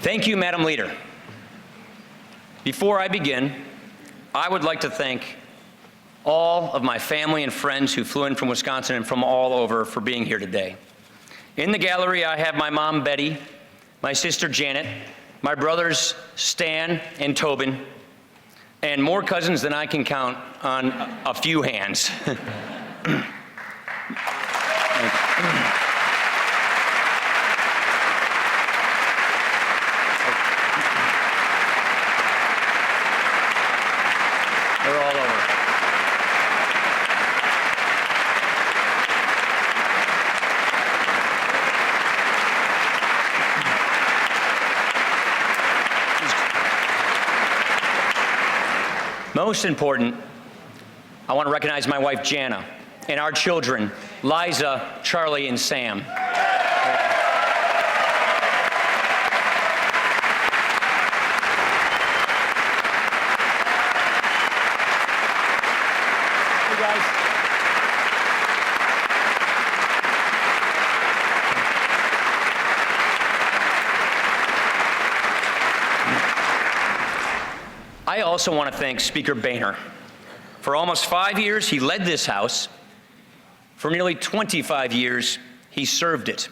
Thank you, Madam Leader. Before I begin, I would like to thank all of my family and friends who flew in from Wisconsin and from all over for being here today. In the gallery, I have my mom, Betty, my sister, Janet, my brothers, Stan and Tobin, and more cousins than I can count on a few hands. They're all over. Most important, I want to recognize my wife, Jana, and our children, Liza, Charlie, and Sam. I also want to thank Speaker Boehner. For almost 5 years, he led this House. For nearly 25 years, he served it.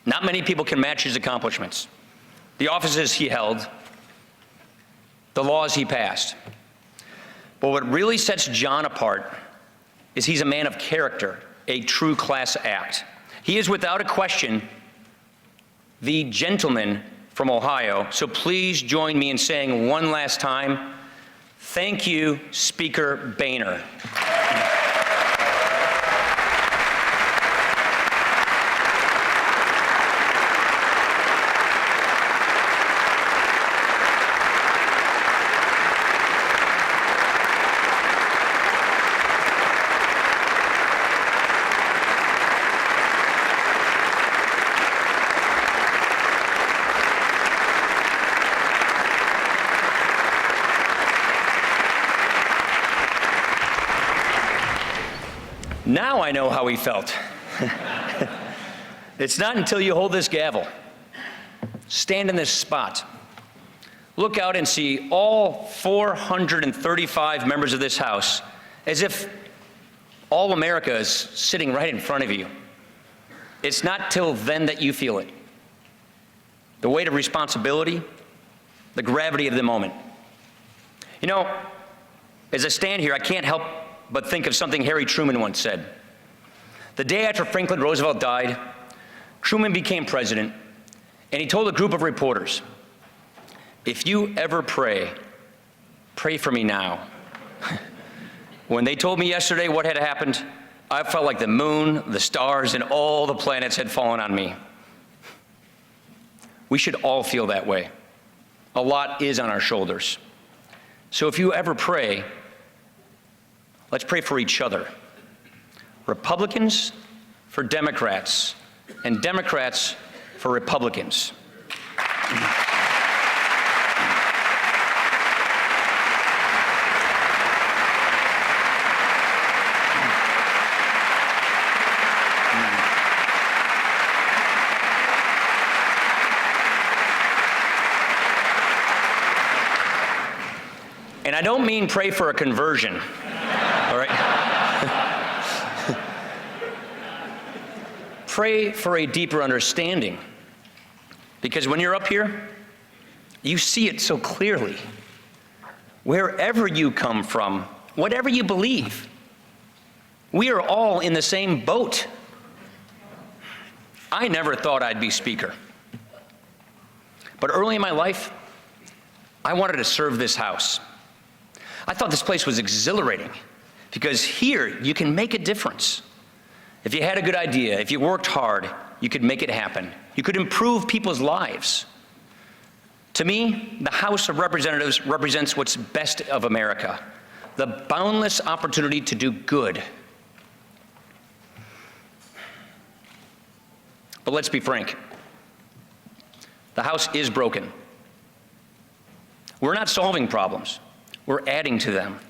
Not many people can match his accomplishments, the offices he held, the laws he passed. But what really sets John apart is he's a man of character, a true class act. He is without a question the gentleman from Ohio, so please join me in saying one last time, thank you, Speaker Boehner. Now I know how he felt. It's not until you hold this gavel, stand in this spot, look out and see all 435 members of this House as if all America is sitting right in front of you. It's not till then that you feel it. The weight of responsibility, the gravity of the moment. You know, as I stand here, I can't help but think of something Harry Truman once said. The day after Franklin Roosevelt died, Truman became president, and he told a group of reporters, if you ever pray, pray for me now. When they told me yesterday what had happened, I felt like the moon, the stars, and all the planets had fallen on me. We should all feel that way. A lot is on our shoulders. So if you ever pray, let's pray for each other. Republicans for Democrats, and Democrats for Republicans. And I don't mean pray for a conversion, all right? Pray for a deeper understanding, because when you're up here, you see it so clearly. Wherever you come from, whatever you believe, we are all in the same boat. I never thought I'd be Speaker, but early in my life, I wanted to serve this House. I thought this place was exhilarating, because here you can make a difference. If you had a good idea, if you worked hard, you could make it happen. You could improve people's lives. To me, the House of Representatives represents what's best of America, the boundless opportunity to do good. But let's be frank, the House is broken. We're not solving problems, we're adding to them.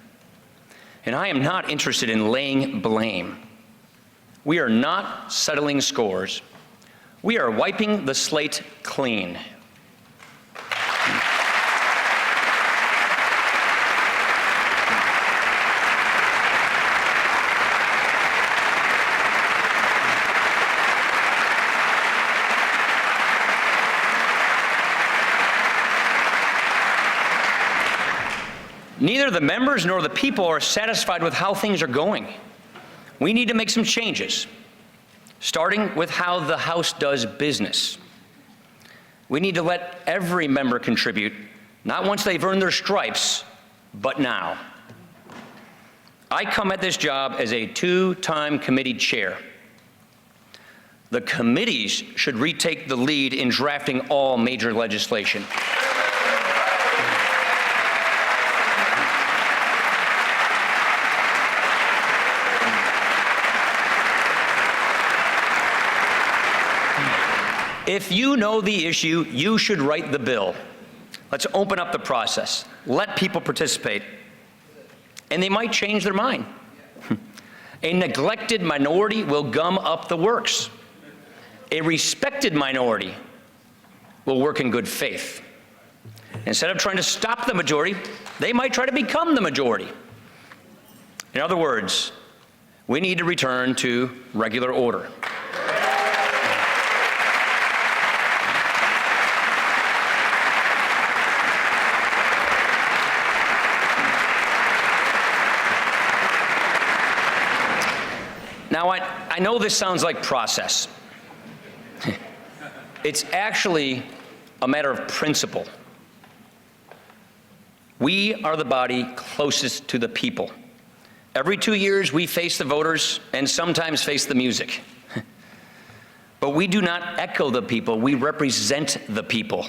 And I am not interested in laying blame. We are not settling scores. We are wiping the slate clean. Neither the members nor the people are satisfied with how things are going. We need to make some changes, starting with how the House does business. We need to let every member contribute, not once they've earned their stripes, but now. I come at this job as a two-time committee chair. The committees should retake the lead in drafting all major legislation. If you know the issue, you should write the bill. Let's open up the process. Let people participate. And they might change their mind. A neglected minority will gum up the works. A respected minority will work in good faith. Instead of trying to stop the majority, they might try to become the majority. In other words, we need to return to regular order. Now, I know this sounds like process. It's actually a matter of principle. We are the body closest to the people. Every 2 years, we face the voters and sometimes face the music. But we do not echo the people, we represent the people.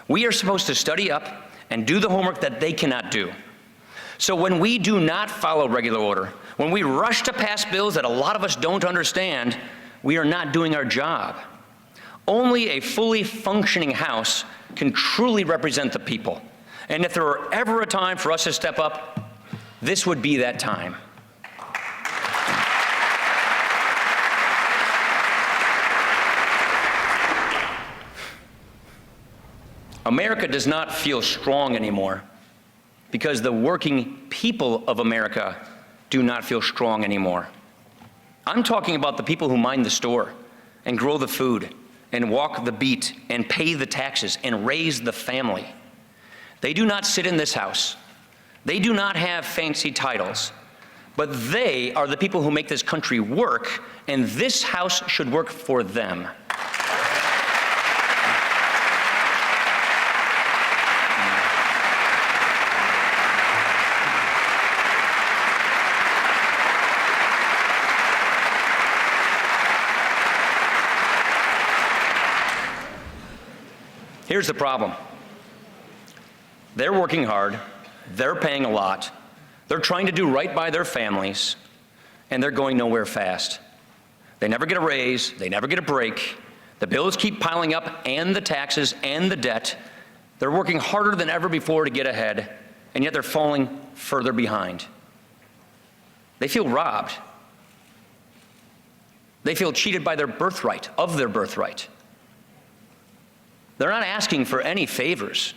We are supposed to study up and do the homework that they cannot do. So when we do not follow regular order, when we rush to pass bills that a lot of us don't understand, we are not doing our job. Only a fully functioning House can truly represent the people. And if there were ever a time for us to step up, this would be that time. America does not feel strong anymore because the working people of America do not feel strong anymore. I'm talking about the people who mind the store and grow the food and walk the beat and pay the taxes and raise the family. They do not sit in this House. They do not have fancy titles, but they are the people who make this country work, and this House should work for them. Here's the problem. They're working hard, they're paying a lot, they're trying to do right by their families, and they're going nowhere fast. They never get a raise, they never get a break, the bills keep piling up, and the taxes and the debt. They're working harder than ever before to get ahead, and yet they're falling further behind. They feel robbed. They feel cheated by their birthright, of their birthright. They're not asking for any favors.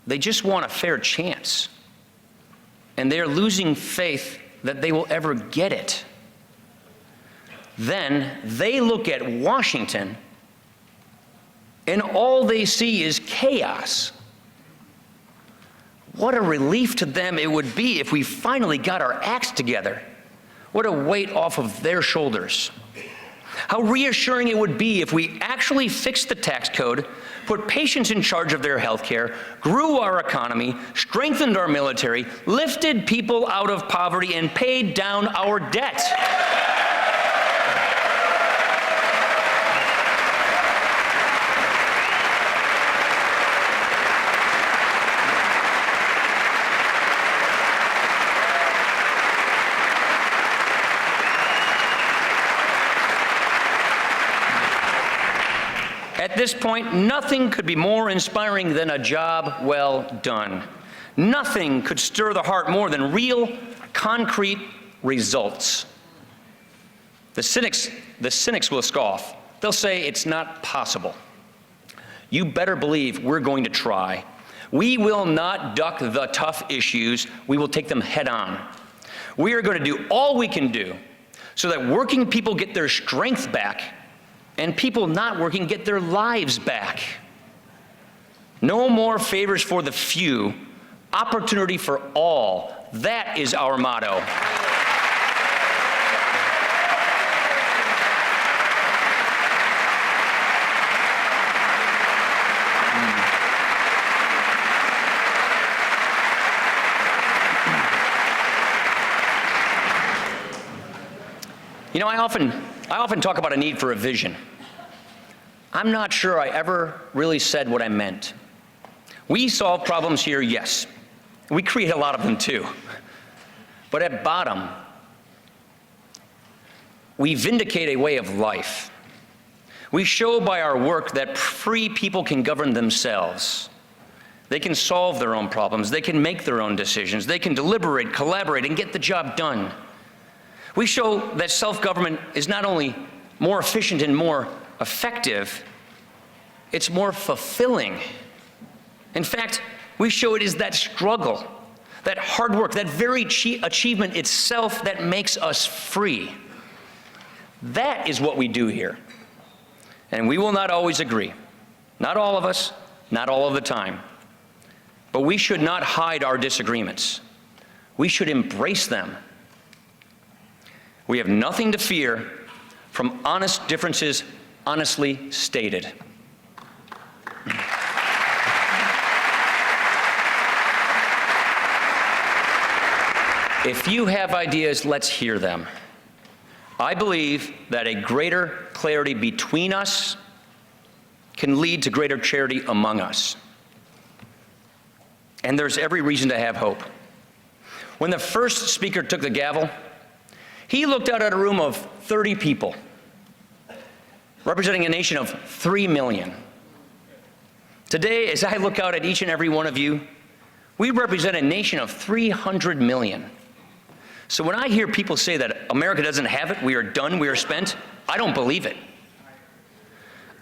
They just want a fair chance. And they're losing faith that they will ever get it. Then they look at Washington and all they see is chaos. What a relief to them it would be if we finally got our acts together. What a weight off of their shoulders. How reassuring it would be if we actually fixed the tax code, put patients in charge of their health care, grew our economy, strengthened our military, lifted people out of poverty, and paid down our debt. At this point, nothing could be more inspiring than a job well done. Nothing could stir the heart more than real, concrete results. The cynics will scoff. They'll say it's not possible. You better believe we're going to try. We will not duck the tough issues. We will take them head on. We are going to do all we can do so that working people get their strength back and people not working get their lives back. No more favors for the few, Opportunity for all. That is our motto. You know, I often talk about a need for a vision. I'm not sure I ever really said what I meant. We solve problems here, yes. We create a lot of them too. But at bottom, we vindicate a way of life. We show by our work that free people can govern themselves. They can solve their own problems. They can make their own decisions. They can deliberate, collaborate, and get the job done. We show that self-government is not only more efficient and more effective, it's more fulfilling. In fact, we show it is that struggle, that hard work, that very achievement itself that makes us free. That is what we do here. And we will not always agree. Not all of us, not all of the time. But we should not hide our disagreements. We should embrace them. We have nothing to fear from honest differences honestly stated. If you have ideas, let's hear them. I believe that a greater clarity between us can lead to greater charity among us. And there's every reason to have hope. When the first speaker took the gavel, he looked out at a room of 30 people, representing a nation of 3 million. Today, as I look out at each and every one of you, we represent a nation of 300 million. So when I hear people say that America doesn't have it, we are done, we are spent, I don't believe it.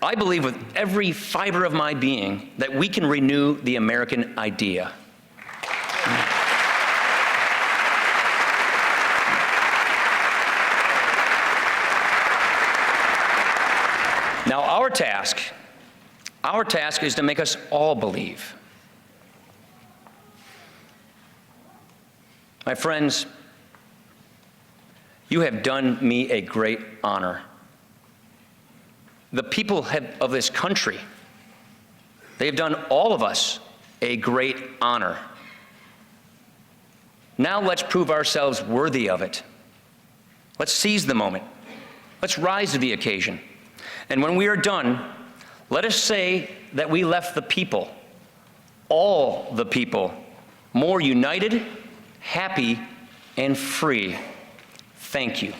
I believe with every fiber of my being that we can renew the American idea. Now, our task is to make us all believe. My friends, you have done me a great honor. The people of this country, they have done all of us a great honor. Now let's prove ourselves worthy of it. Let's seize the moment. Let's rise to the occasion. And when we are done, let us say that we left the people, all the people, more united, happy, and free. Thank you.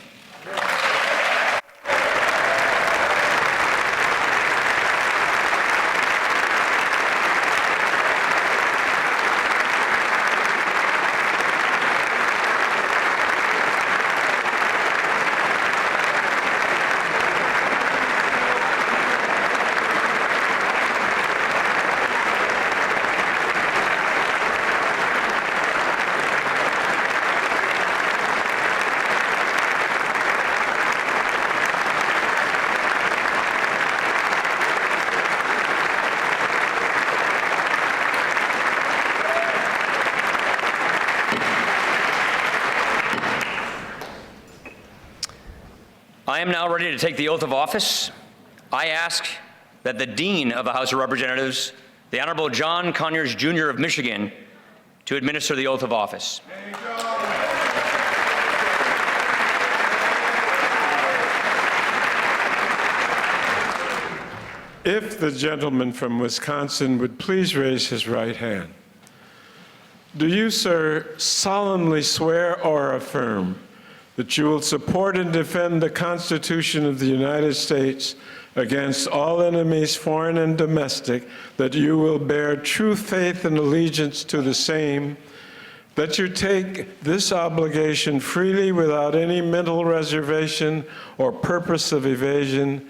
I am now ready to take the oath of office. I ask that the Dean of the House of Representatives, the Honorable John Conyers, Jr. of Michigan, to administer the oath of office. If the gentleman from Wisconsin would please raise his right hand. Do you, sir, solemnly swear or affirm that you will support and defend the Constitution of the United States against all enemies, foreign and domestic, that you will bear true faith and allegiance to the same, that you take this obligation freely without any mental reservation or purpose of evasion,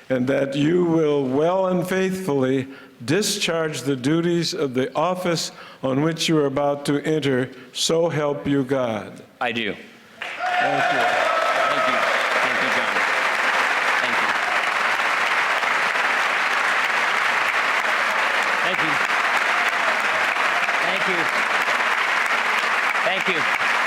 and that you will well and faithfully discharge the duties of the office on which you are about to enter, so help you God? I do. Thank you. Thank you. Thank you, John. Thank you. Thank you. Thank you. Thank you.